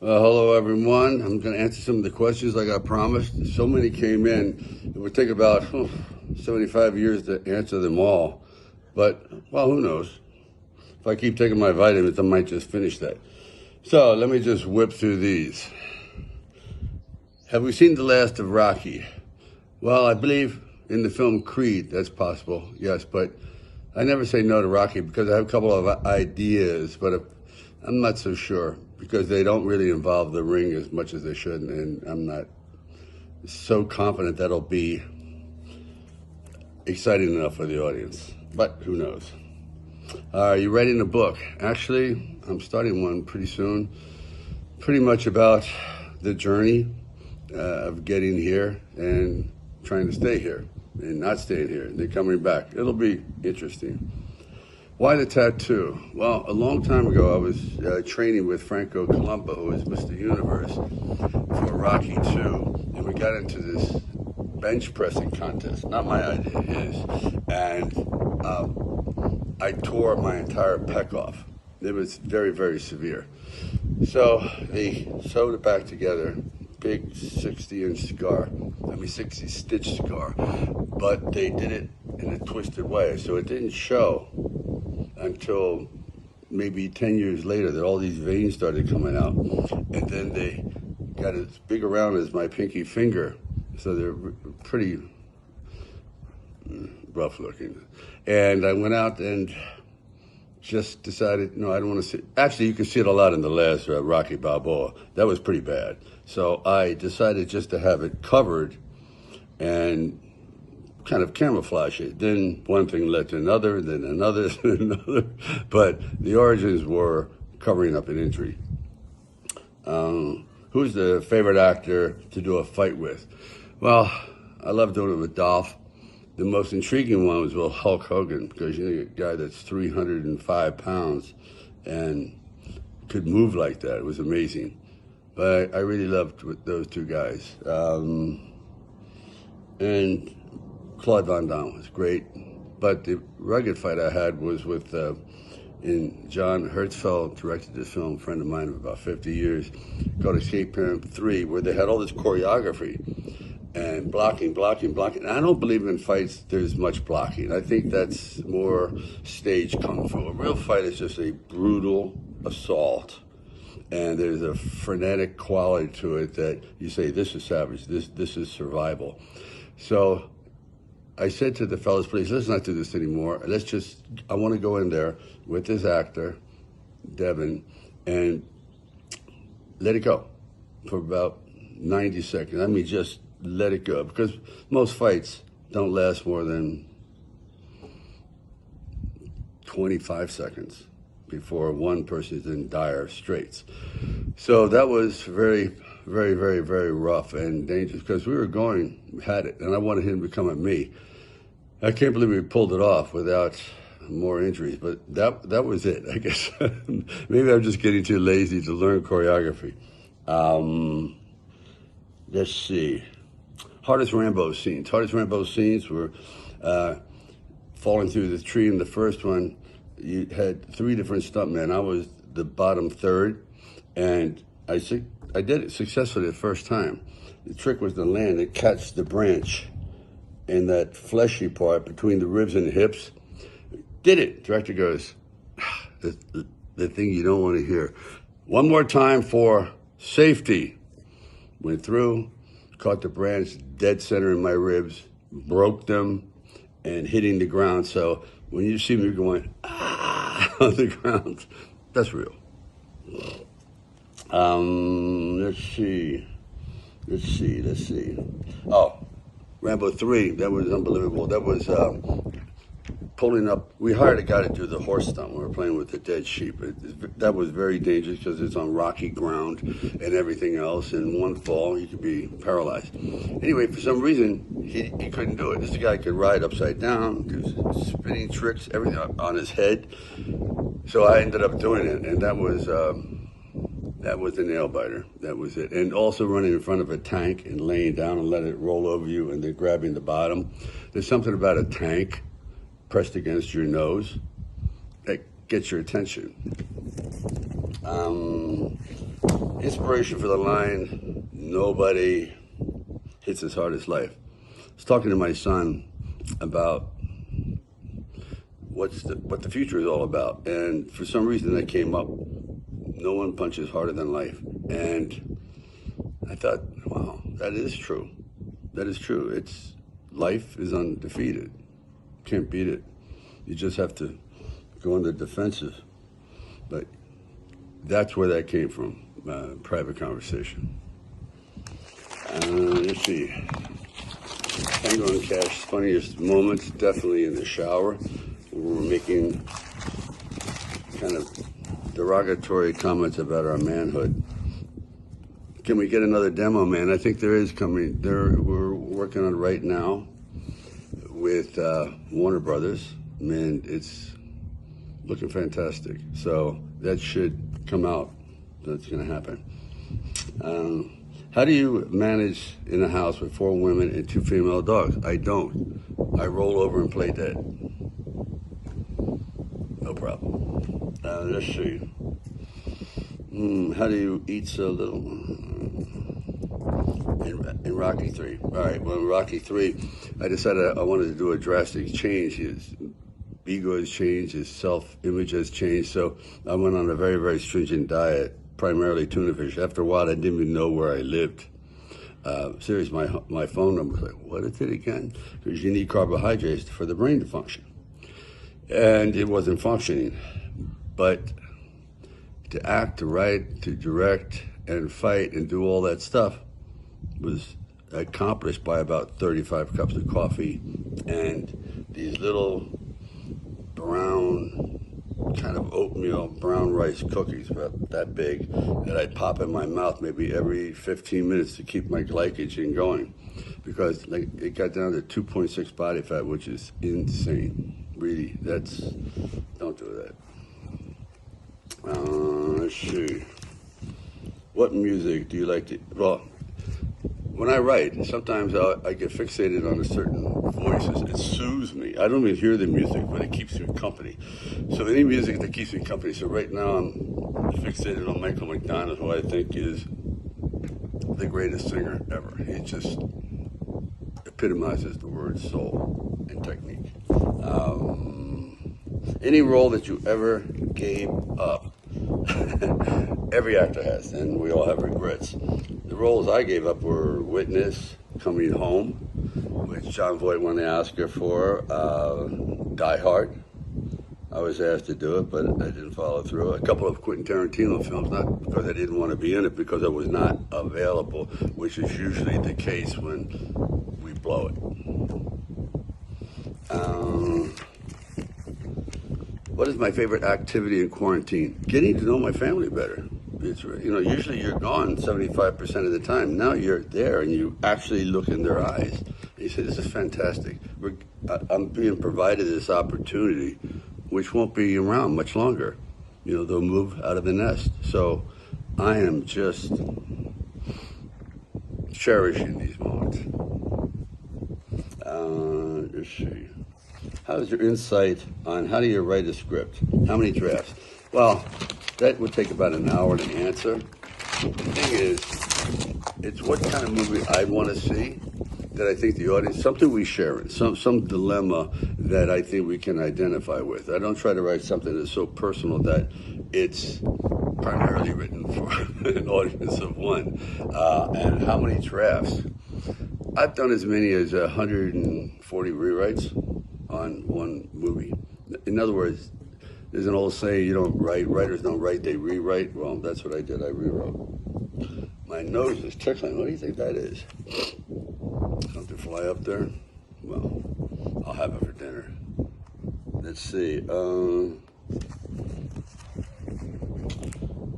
Hello, everyone. I'm going to answer some of the questions like I promised. So many came in. It would take about 75 years to answer them all. But, well, who knows? If I keep taking my vitamins, I might just finish that. So let me just whip through these. Have we seen the last of Rocky? Well, I believe in the film Creed, that's possible, yes. But I never say no to Rocky because I have a couple of ideas, but I'm not so sure because they don't really involve the ring as much as they should, and I'm not so confident that'll be exciting enough for the audience. But who knows? Are you writing a book? Actually, I'm starting one pretty soon, pretty much about the journey of getting here and trying to stay here and not staying here. They're coming back. It'll be interesting. Why the tattoo? Well, a long time ago, I was training with Franco Columbu, who is Mr. Universe, for Rocky 2, and we got into this bench pressing contest. Not my idea, his. And I tore my entire pec off. It was very, very severe. So they sewed it back together, big 60-inch scar. 60-stitch scar. But they did it in a twisted way, so it didn't show until maybe 10 years later that all these veins started coming out. And then they got as big around as my pinky finger. So they're pretty rough looking. And I went out and just decided, no, I don't want to see. Actually, you can see it a lot in the last Rocky Balboa. That was pretty bad. So I decided just to have it covered and kind of camouflage it. Then one thing led to another, then another, then another. But the origins were covering up an injury. Who's the favorite actor to do a fight with? Well, I love doing it with Dolph. The most intriguing one was with Hulk Hogan, because you're a guy that's 305 pounds and could move like that. It was amazing. But I really loved those two guys. And Claude Van Damme was great. But the rugged fight I had was with, John Hertzfeld directed this film, a friend of mine of about 50 years, called Escape Plan 3, where they had all this choreography and blocking. And I don't believe in fights there's much blocking. I think that's more stage kung fu. A real fight is just a brutal assault. And there's a frenetic quality to it that you say, this is savage, this is survival. So I said to the fellas, please, let's not do this anymore. I want to go in there with this actor, Devin, and let it go for about 90 seconds. I mean, just let it go, because most fights don't last more than 25 seconds before one person is in dire straits. So that was very, very, very, very rough and dangerous, because we had it, and I wanted him to come at me. I can't believe we pulled it off without more injuries, but that was it, I guess. Maybe I'm just getting too lazy to learn choreography. Let's see. Hardest Rambo scenes. Hardest Rambo scenes were falling through the tree in the first one. You had 3 different stuntmen. I was the bottom third, and I did it successfully the first time. The trick was to land and catch the branch in that fleshy part between the ribs and the hips. Did it. Director goes, the thing you don't want to hear. One more time for safety. Went through, caught the branch dead center in my ribs, broke them, and hitting the ground. So when you see me going, on the ground, that's real. Let's see. Oh, Rambo 3, that was unbelievable. That was pulling up. We hired a guy to do the horse stunt when we were playing with the dead sheep. That was very dangerous because it's on rocky ground and everything else. And one fall, you could be paralyzed. Anyway, for some reason, he couldn't do it. This guy could ride upside down, do spinning tricks, everything on his head. So I ended up doing it, and that was a nail biter. That was it. And also running in front of a tank and laying down and let it roll over you and then grabbing the bottom. There's something about a tank pressed against your nose that gets your attention. Inspiration for the line, nobody hits as hard as life. I was talking to my son about what the future is all about, and for some reason that came up. No one punches harder than life. And I thought, wow, that is true. That is true. Life is undefeated. Can't beat it. You just have to go on the defensive. But that's where that came from, private conversation. Let's see. Tango and Cash's funniest moments, definitely in the shower. We were making kind of derogatory comments about our manhood. Can we get another demo, man? I think there is coming. We're working on it right now with Warner Brothers, and it's looking fantastic. So that should come out. That's going to happen. How do you manage in a house with 4 women and 2 female dogs? I don't. I roll over and play dead. No problem. Let's see. How do you eat so little? In Rocky 3. All right, well, in Rocky 3, I decided I wanted to do a drastic change. His ego has changed, his self-image has changed, so I went on a very, very stringent diet, primarily tuna fish. After a while, I didn't even know where I lived. Seriously, my phone number was like, what is it again? Because you need carbohydrates for the brain to function. And it wasn't functioning. But to act, to write, to direct, and fight, and do all that stuff was accomplished by about 35 cups of coffee and these little brown, kind of oatmeal, brown rice cookies about that big that I'd pop in my mouth maybe every 15 minutes to keep my glycogen going, because it got down to 2.6 body fat, which is insane. Really, don't do that. Let's see. What music do you like to, well, when I write, sometimes I get fixated on a certain voices. It soothes me. I don't even hear the music, but it keeps me company. So any music that keeps me company. So right now I'm fixated on Michael McDonald, who I think is the greatest singer ever. He just epitomizes the word soul and technique. Any role that you ever gave up. Every actor has, and we all have regrets. The roles I gave up were Witness, Coming Home, which John Voight won the Oscar for, Die Hard. I was asked to do it, but I didn't follow through. A couple of Quentin Tarantino films, not because I didn't want to be in it, because I was not available, which is usually the case when we blow it. What is my favorite activity in quarantine? Getting to know my family better. It's, usually you're gone 75% of the time. Now you're there and you actually look in their eyes. And you say, this is fantastic. I'm being provided this opportunity, which won't be around much longer. They'll move out of the nest. So I am just cherishing these moments. Let's see. How's your insight on how do you write a script? How many drafts? Well, that would take about an hour to answer. The thing is, it's what kind of movie I want to see that I think the audience, something we share in, some dilemma that I think we can identify with. I don't try to write something that's so personal that it's primarily written for an audience of one. And how many drafts? I've done as many as 140 rewrites on one movie. In other words, there's an old saying, writers don't write, they rewrite. Well, that's what I did, I rewrote. My nose is tickling. What do you think that is? Something fly up there? Well, I'll have it for dinner. Let's see.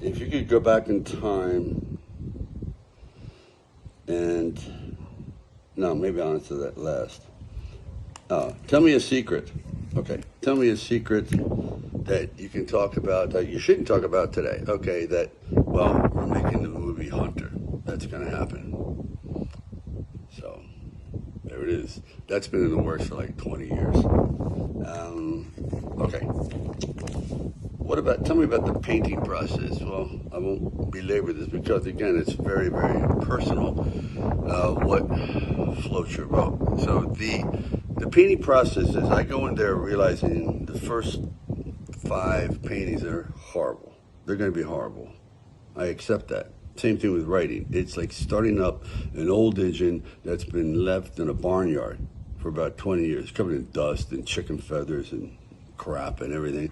If you could go back in time and, no, maybe I'll answer that last. Tell me a secret. Okay, tell me a secret that you can talk about, that you shouldn't talk about today. Okay, we're making the movie Hunter. That's going to happen. So, there it is. That's been in the works for like 20 years. Okay. tell me about the painting process. Well, I won't belabor this because, again, it's very, very personal, what floats your boat. So the painting process is I go in there realizing the first 5 paintings are horrible. They're going to be horrible. I accept that. Same thing with writing. It's like starting up an old engine that's been left in a barnyard for about 20 years, covered in dust and chicken feathers and crap and everything.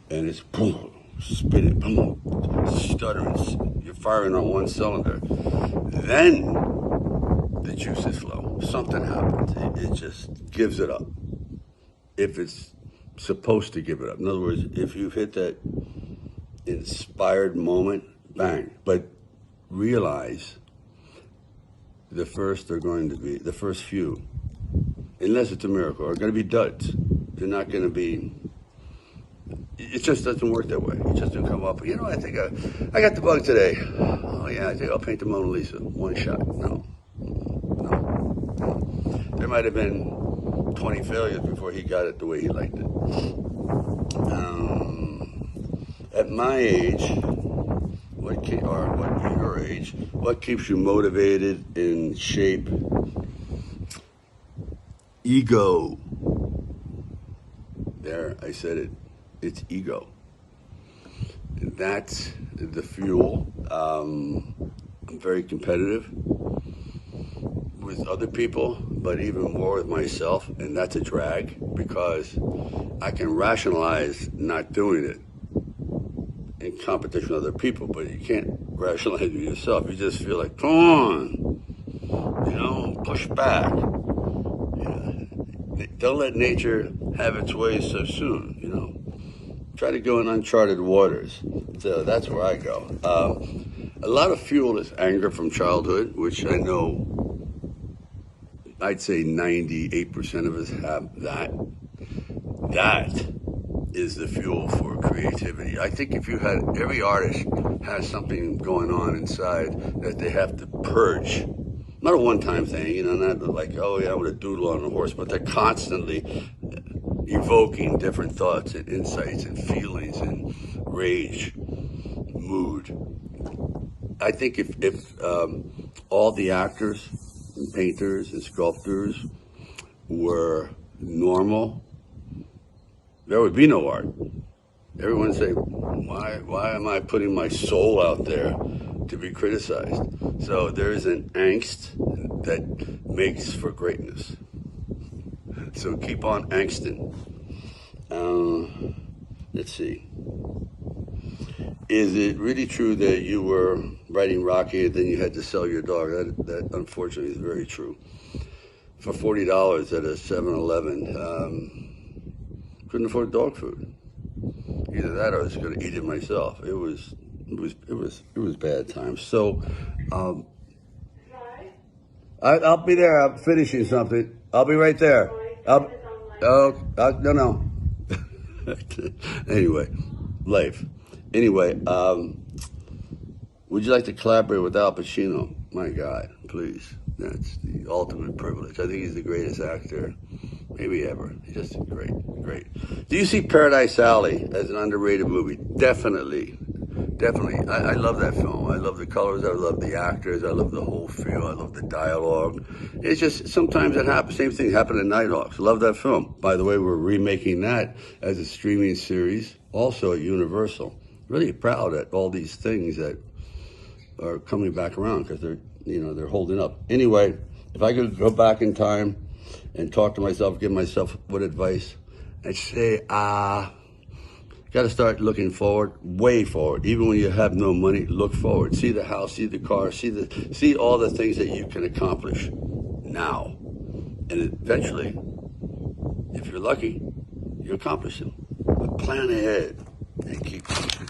And it's boom, spinning, boom, stuttering. You're firing on one cylinder. Then the juices flow. Something happens. It just gives it up. If it's supposed to give it up. In other words, if you've hit that inspired moment, bang. But realize the first few, unless it's a miracle, are going to be duds. They're not going to be. It just doesn't work that way. It just doesn't come up. You know, I think I got the bug today. Oh yeah, I think I'll paint the Mona Lisa. One shot. No. There might have been 20 failures before he got it the way he liked it. At my age, your age, what keeps you motivated, in shape? Ego. There, I said it. It's ego. And that's the fuel. I'm very competitive with other people, but even more with myself, and that's a drag because I can rationalize not doing it in competition with other people, but you can't rationalize it yourself. You just feel like, come on, push back. Don't let nature have its way so soon, Try to go in uncharted waters. So that's where I go. A lot of fuel is anger from childhood, which I know I'd say 98% of us have that. That is the fuel for creativity. I think if you had, every artist has something going on inside that they have to purge. Not a one-time thing, not like, oh yeah, I'm gonna doodle on a horse, but they're constantly evoking different thoughts and insights and feelings and rage, mood. I think if all the actors and painters and sculptors were normal, there would be no art. Everyone would say, why am I putting my soul out there to be criticized? So there is an angst that makes for greatness. So keep on angsting. Let's see. Is it really true that you were writing Rocky and then you had to sell your dog? That unfortunately is very true. For $40 at a 7-Eleven, couldn't afford dog food. Either that or I was going to eat it myself. It was bad times. So, I'll be there. I'm finishing something. I'll be right there. No. Anyway, life. Anyway, would you like to collaborate with Al Pacino? My God, please. That's the ultimate privilege. I think he's the greatest actor maybe ever. He's just great. Do you see Paradise Alley as an underrated movie? Definitely. I love that film. I love the colors. I love the actors. I love the whole feel. I love the dialogue. It's just, sometimes it happens. Same thing happened in Nighthawks. Love that film. By the way, we're remaking that as a streaming series, also at Universal. Really proud at all these things that are coming back around because they're holding up. Anyway, if I could go back in time and talk to myself, give myself what advice, I'd say, got to start looking forward, way forward. Even when you have no money, look forward. See the house, see the car, see all the things that you can accomplish now. And eventually, if you're lucky, you accomplish them. But plan ahead and keep pushing.